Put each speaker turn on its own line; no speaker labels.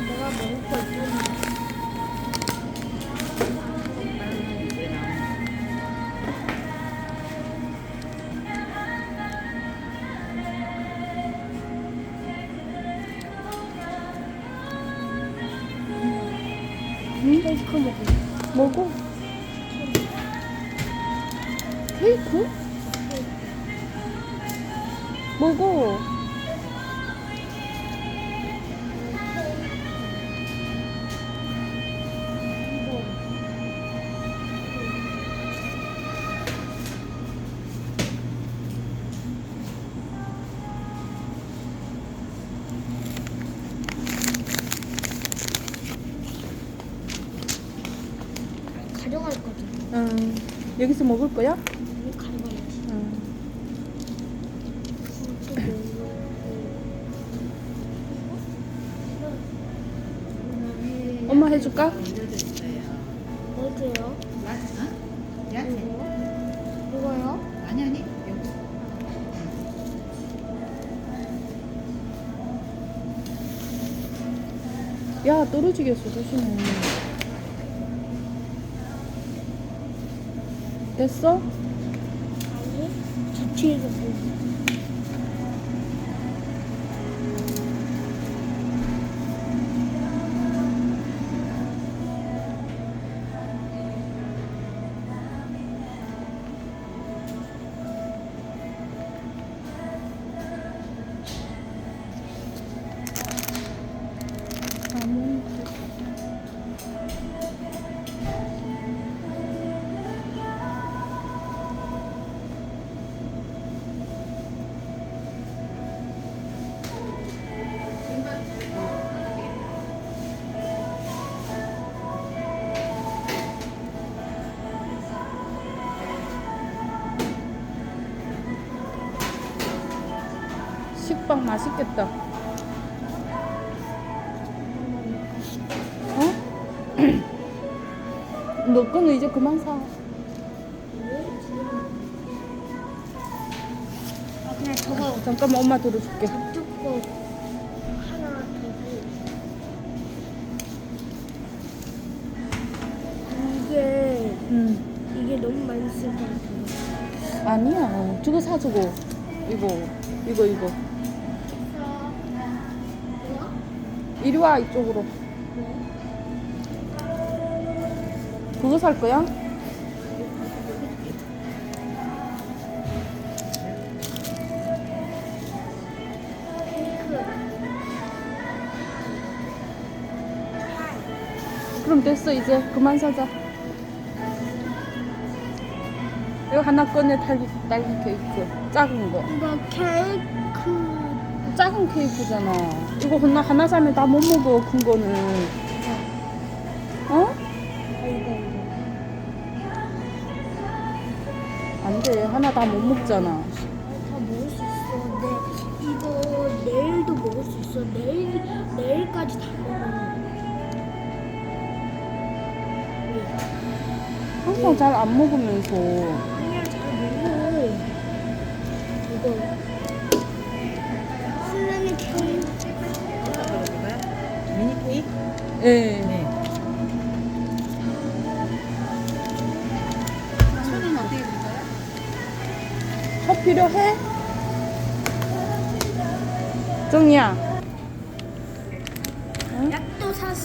내가 먹을 거 있잖아. 케이크 먹어.
먹어. 케이크? 먹어.
가져갈 거지.
응. 여기서 먹을 거야?
이거 가져가야지.
응. 엄마 해줄까?
어디요? 이거요?
아니.
야, 떨어지겠어. 조심해. 됐어?
아니, 저 뒤에서 보고.
식빵 맛있겠다. 어? 너 거는 이제 그만 사.
아, 그냥 저거
잠깐만, 엄마 들어줄게.
저쪽 거 하나 더고. 이게 너무 많이 쓸 것 같아.
아니야. 저거 사주고. 이거. 이리 와, 이쪽으로. 그거 살 거야? 그럼 됐어. 이제 그만 사자. 이거 하나 꺼내. 딸기 케이크 작은 거.
이거 케이크.
작은 케이크잖아. 이거 하나 사면 다 못 먹어. 큰 거는. 어? 안 돼. 하나 다 못 먹잖아.
다 먹을 수 있어. 이거 내일도 먹을 수 있어. 내일까지 다 먹어.
항상 잘 안 먹으면서.
아니야, 잘 먹어. 이거 신랑의 케이크.
미니 케이크?
예.
네. 손은 어떻게 드릴까요?
컵 필요해? 정이야.
약도 사시.